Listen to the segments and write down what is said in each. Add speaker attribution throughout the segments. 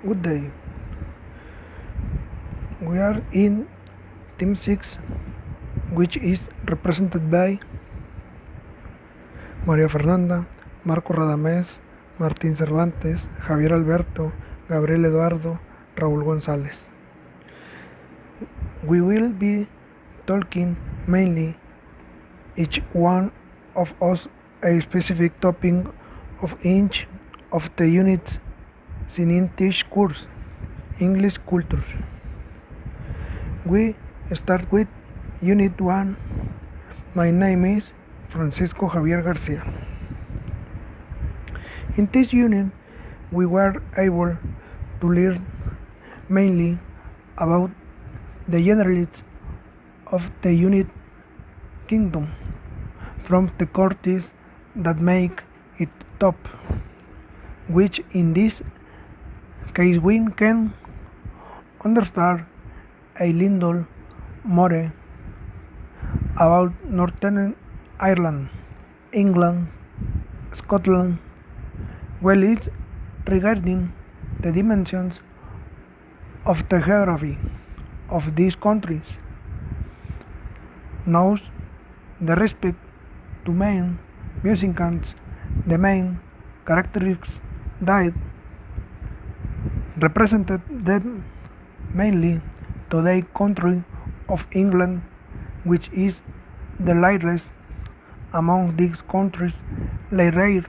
Speaker 1: Good day. We are in Team 6, which is represented by María Fernanda, Marco Radamés, Martín Cervantes, Javier Alberto, Gabriel Eduardo, Raúl González. We will be talking mainly each one of us a specific topic of each of the units in this course, English culture. We start with Unit 1. My name is Francisco Javier Garcia. In this unit, we were able to learn mainly about the generalities of the unit kingdom from the countries that make it top, which in this case we can understand a little more about Northern Ireland, England, Scotland. Well, it's regarding the dimensions of the geography of these countries. Now, the respect to main musicians, the main characteristics that represented them mainly to the country of England, which is the largest among these countries. Later,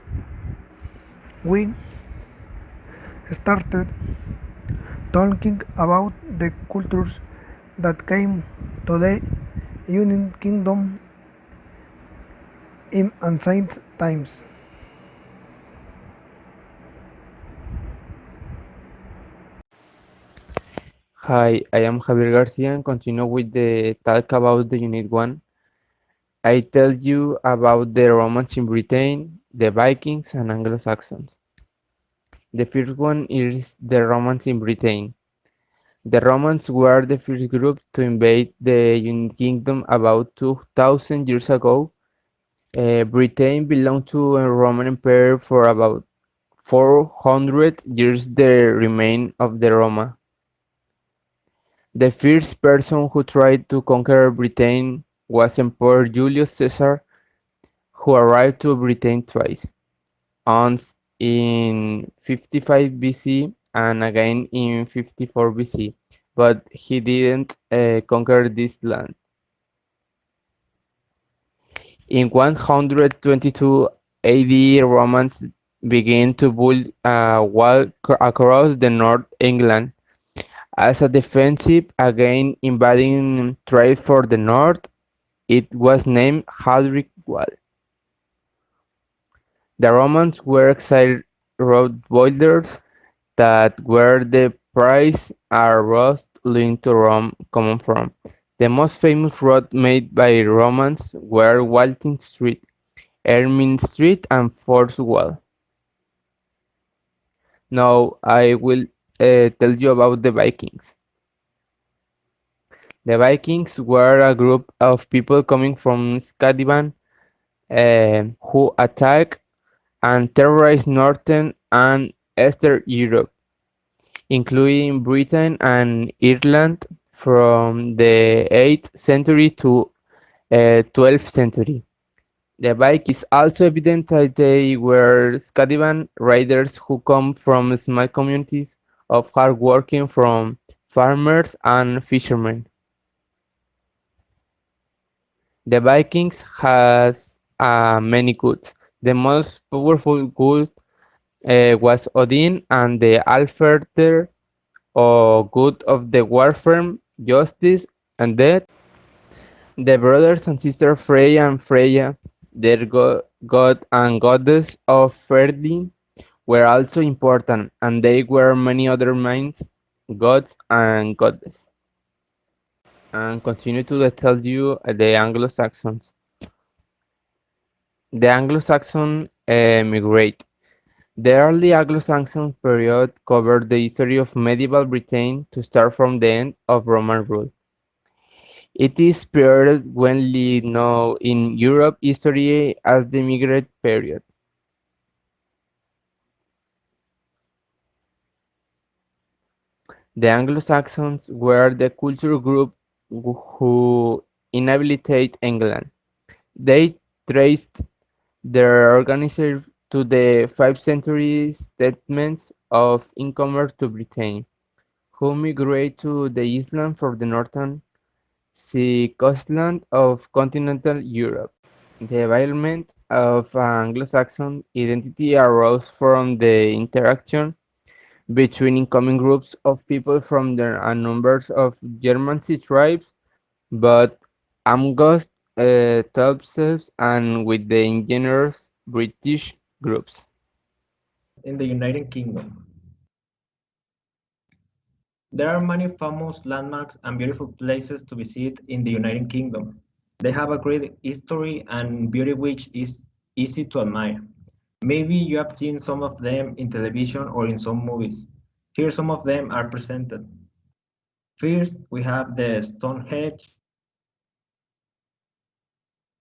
Speaker 1: we started talking about the cultures that came to the United Kingdom in ancient times.
Speaker 2: Hi, I am Javier Garcia and continue with the talk about the Unit 1. I tell you about the Romans in Britain, the Vikings and Anglo-Saxons. The first one is the Romans in Britain. The Romans were the first group to invade the United Kingdom about 2000 years ago. Britain belonged to a Roman Empire for about 400 years, the remain of the Roma. The first person who tried to conquer Britain was Emperor Julius Caesar, who arrived to Britain twice, once in 55 BC and again in 54 BC, but he didn't conquer this land. In 122 AD, Romans began to build a wall across the North England as a defensive against invading trade for the north. It was named Hadrian Wall. The Romans were exiled road builders that were the price a roads linked to Rome come from. The most famous roads made by Romans were Walton Street, Ermine Street, and Forest Wall. Now I will tell you about the Vikings. The Vikings were a group of people coming from Scandinavia who attacked and terrorized northern and eastern Europe, including Britain and Ireland from the 8th century to 12th century. The Vikings also evident that they were Scandinavian raiders who come from small communities of hard-working from farmers and fishermen. The Vikings has many goods. The most powerful good was Odin and the Alferter, or good of the warfare, justice, and death. The brothers and sisters Freya and Freya, their god and goddess of fertility, were also important, and they were many other minds, gods and goddesses. And continue to tell you the Anglo-Saxons. The Anglo-Saxon migrate. The early Anglo-Saxon period covered the history of medieval Britain to start from the end of Roman rule. It is period widely known in Europe history as the Migrate period. The Anglo-Saxons were the culture group who inhabited England. They traced their organization to the 5th century settlements of incomers to Britain, who migrated to the island from the northern sea coastland of continental Europe. The development of Anglo-Saxon identity arose from the interaction between incoming groups of people from the numbers of German sea tribes, but amongst themselves and with the indigenous British groups.
Speaker 3: In the United Kingdom, there are many famous landmarks and beautiful places to visit in the United Kingdom. They have a great history and beauty which is easy to admire. Maybe you have seen some of them in television or in some movies. Here some of them are presented. First, we have the Stonehenge,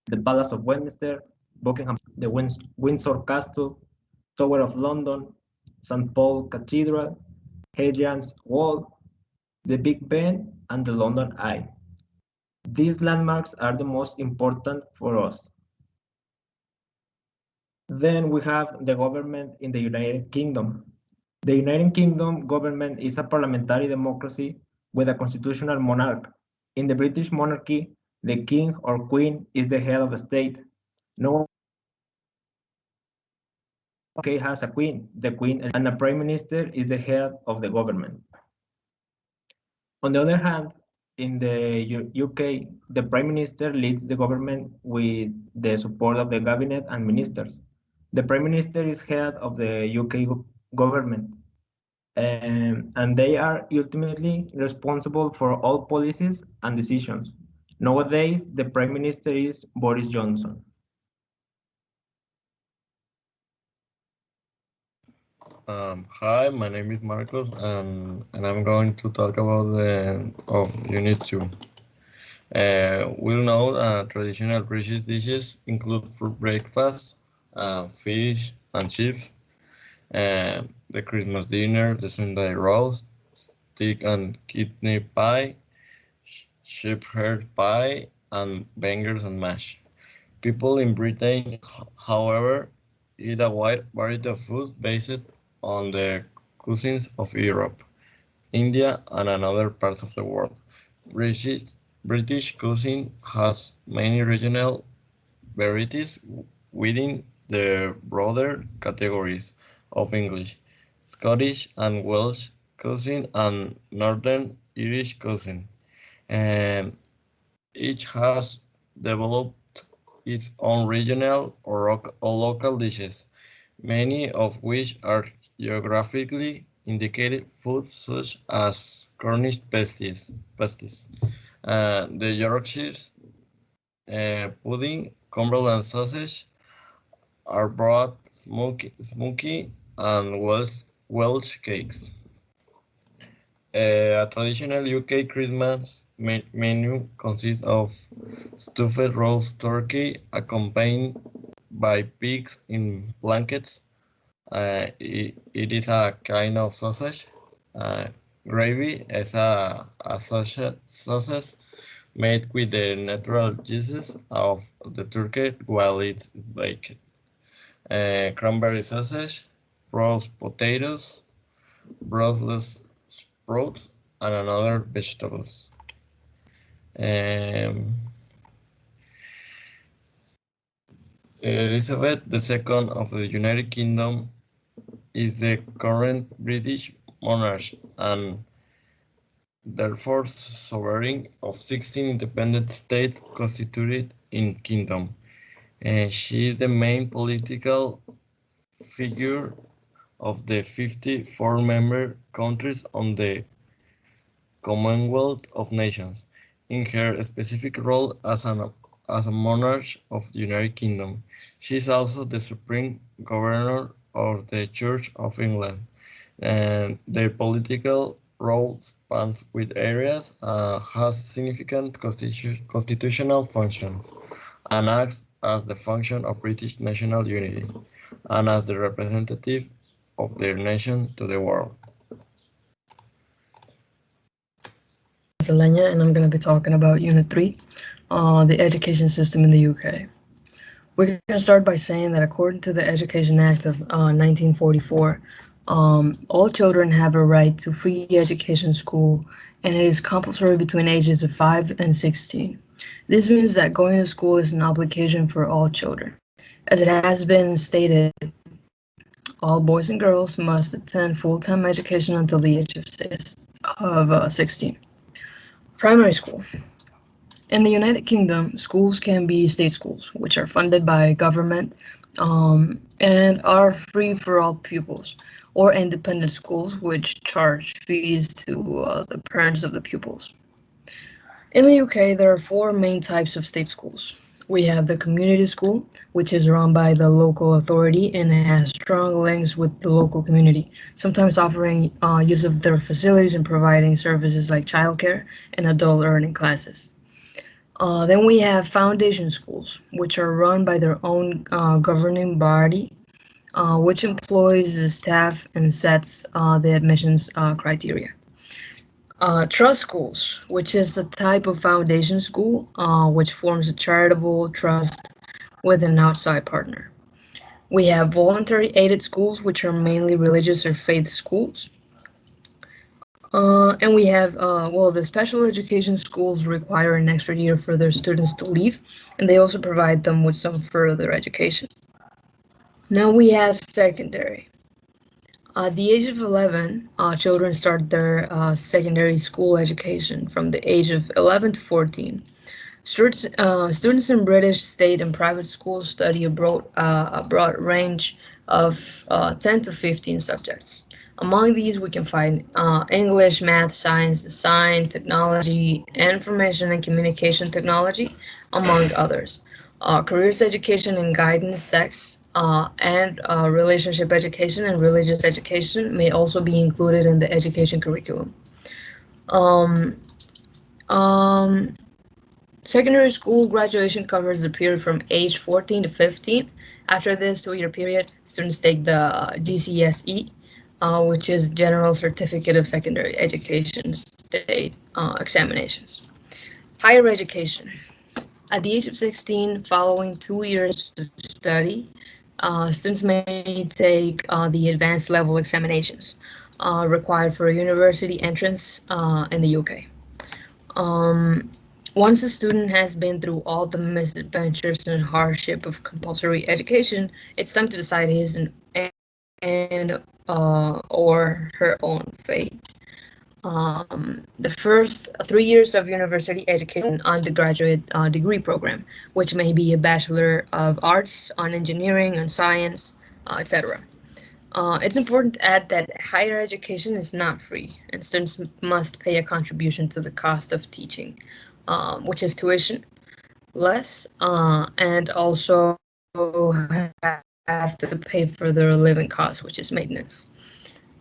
Speaker 3: the Palace of Westminster, Buckingham, the Windsor Castle, Tower of London, St. Paul Cathedral, Hadrian's Wall, the Big Ben, and the London Eye. These landmarks are the most important for us. Then we have the government in the United Kingdom. The United Kingdom government is a parliamentary democracy with a constitutional monarch. In the British monarchy, the king or queen is the head of the state. No UK has a queen, the queen, and a prime minister is the head of the government. On the other hand, in the UK, the prime minister leads the government with the support of the cabinet and ministers. The prime minister is head of the UK government, and they are ultimately responsible for all policies and decisions. Nowadays, the prime minister is Boris Johnson.
Speaker 4: Hi, my name is Marcos, and I'm going to talk about the of Unit 2. We'll know traditional British dishes include for breakfast, fish and chips, the Christmas dinner, the Sunday roast, steak and kidney pie, shepherd pie, and bangers and mash. People in Britain, however, eat a wide variety of foods based on the cuisines of Europe, India, and other parts of the world. British, British cuisine has many regional varieties within the broader categories of English, Scottish, and Welsh cuisine and Northern Irish cuisine. And each has developed its own regional or local dishes, many of which are geographically indicated foods such as Cornish pasties, the Yorkshire pudding, Cumberland sausage, are broad, smoky, and Welsh cakes. A traditional UK Christmas menu consists of stuffed roast turkey accompanied by pigs in blankets. It is a kind of sausage. Uh, Gravy is a sausage made with the natural juices of the turkey while it's baked. Cranberry sausage, roast potatoes, Brussels sprouts, and other vegetables. Um, Elizabeth II of the United Kingdom is the current British monarch and therefore sovereign of 16 independent states constituted in kingdom. She is the main political figure of the 54 member countries on the Commonwealth of Nations, in her specific role as a monarch of the United Kingdom. She is also the Supreme Governor of the Church of England, and their political role spans with areas, has significant constitutional functions, and acts as the function of British national unity, and as the representative of their nation to the world.
Speaker 5: Alenya, and I'm going to be talking about Unit 3, the education system in the UK. We're going to start by saying that according to the Education Act of 1944, all children have a right to free education in school, and it is compulsory between ages of 5 and 16. This means that going to school is an obligation for all children. As it has been stated, all boys and girls must attend full-time education until the age of 16. Primary school. In the United Kingdom, schools can be state schools, which are funded by government and are free for all pupils, or independent schools, which charge fees to the parents of the pupils. In the UK, there are four main types of state schools. We have the community school, which is run by the local authority and has strong links with the local community, sometimes offering use of their facilities and providing services like childcare and adult learning classes. Then we have foundation schools, which are run by their own governing body, which employs the staff and sets the admissions criteria. Trust schools, which is a type of foundation school which forms a charitable trust with an outside partner. We have voluntary aided schools, which are mainly religious or faith schools. And we have, the special education schools require an extra year for their students to leave, and they also provide them with some further education. Now we have secondary. At the age of 11, children start their secondary school education from the age of 11 to 14. Students in British state and private schools study a broad range of 10 to 15 subjects. Among these, we can find English, math, science, design, technology, information and communication technology, among others. Careers education and guidance, sex, and relationship education and religious education may also be included in the education curriculum. Um, um, Secondary school graduation covers the period from age 14 to 15. After this 2-year period, students take the GCSE, which is General Certificate of Secondary Education State examinations. Higher education. At the age of 16, following 2 years of study, students may take the advanced level examinations required for a university entrance in the UK. Once a student has been through all the misadventures and hardship of compulsory education, it's time to decide his and or her own fate. The first 3 years of university education, undergraduate degree program, which may be a Bachelor of Arts on Engineering and Science, etc. It's important to add that higher education is not free, and students must pay a contribution to the cost of teaching, which is tuition, less, and also have to pay for their living costs, which is maintenance.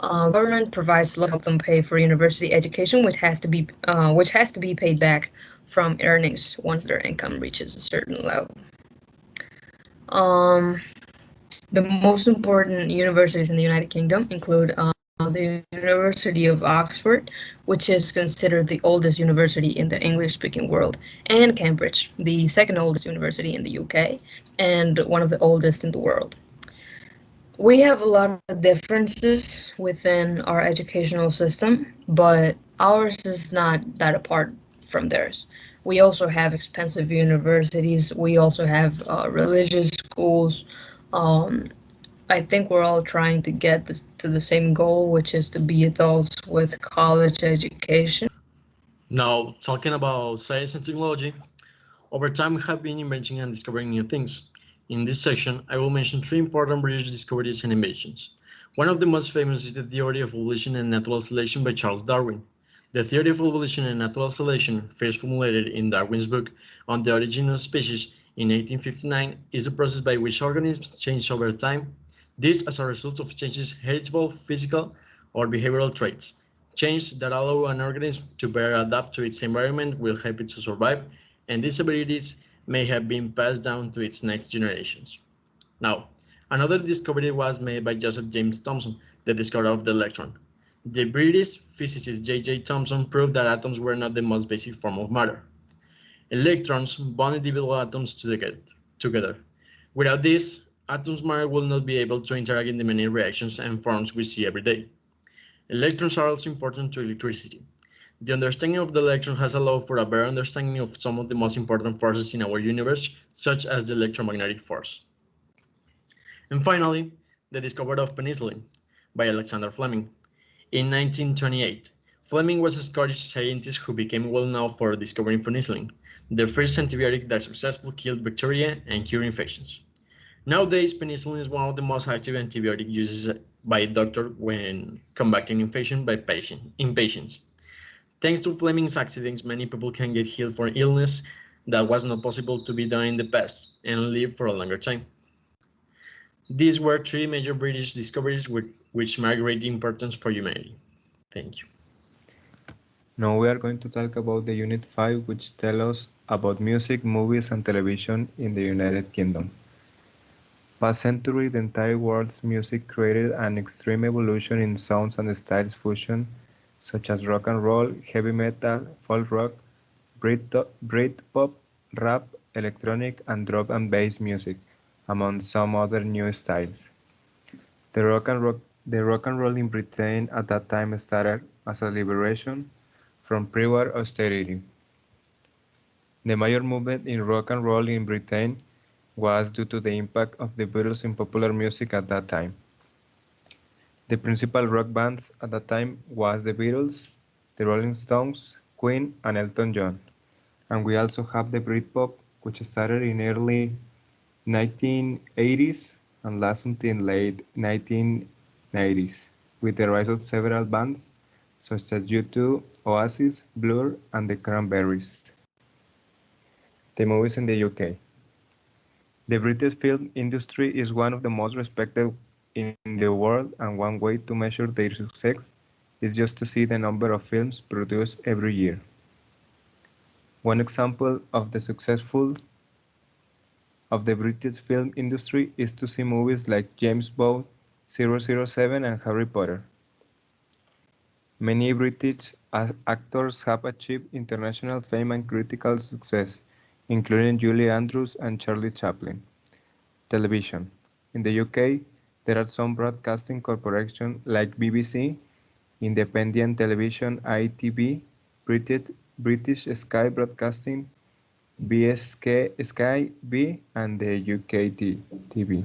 Speaker 5: Government provides to help them pay for university education, which has to be paid back from earnings once their income reaches a certain level. The most important universities in the United Kingdom include the University of Oxford, which is considered the oldest university in the English-speaking world, and Cambridge, the second oldest university in the UK, and one of the oldest in the world. We have a lot of differences within our educational system, but ours is not that apart from theirs. We also have expensive universities. We also have religious schools. Um, I think we're all trying to get to the same goal, which is to be adults with college education.
Speaker 6: Now, talking about science and technology, over time we have been inventing and discovering new things. In this section, I will mention three important British discoveries and inventions. One of the most famous is the theory of evolution and natural selection by Charles Darwin. The theory of evolution and natural selection, first formulated in Darwin's book On the Origin of Species in 1859, is the process by which organisms change over time. This as a result of changes heritable, physical, or behavioral traits. Change that allow an organism to better adapt to its environment will help it to survive, and these abilities may have been passed down to its next generations. Now, another discovery was made by Joseph James Thomson, the discoverer of the electron. The British physicist J. Thomson proved that atoms were not the most basic form of matter. Electrons bond individual atoms together. Without this, atoms matter will not be able to interact in the many reactions and forms we see every day. Electrons are also important to electricity. The understanding of the electron has allowed for a better understanding of some of the most important forces in our universe, such as the electromagnetic force. And finally, the discovery of penicillin by Alexander Fleming. In 1928, Fleming was a Scottish scientist who became well known for discovering penicillin, the first antibiotic that successfully killed bacteria and cured infections. Nowadays, penicillin is one of the most active antibiotic uses by a doctor when combating infection in patients. Thanks to Fleming's accidents, many people can get healed from illness that was not possible to be done in the past and live for a longer time. These were three major British discoveries which mark great importance for humanity. Thank you.
Speaker 2: Now we are going to talk about the Unit 5, which tells us about music, movies, and television in the United Kingdom. Past century, the entire world's music created an extreme evolution in sounds and styles fusion, such as rock and roll, heavy metal, folk rock, Britpop, rap, electronic, and drum and bass music, among some other new styles. The rock and roll in Britain at that time started as a liberation from pre-war austerity. The major movement in rock and roll in Britain was due to the impact of the Beatles in popular music at that time. The principal rock bands at that time was the Beatles, the Rolling Stones, Queen, and Elton John. And we also have the Britpop, which started in early 1980s and lasted until late 1990s, with the rise of several bands such as U2, Oasis, Blur, and the Cranberries. The movies in the UK. The British film industry is one of the most respected in the world, and one way to measure their success is just to see the number of films produced every year. One example of the successful of the British film industry is to see movies like James Bond, 007, and Harry Potter. Many British actors have achieved international fame and critical success, including Julie Andrews and Charlie Chaplin. Television. In the UK, there are some broadcasting corporations like BBC, Independent Television (ITV), British Sky Broadcasting, BSK Sky B, and the UK TV.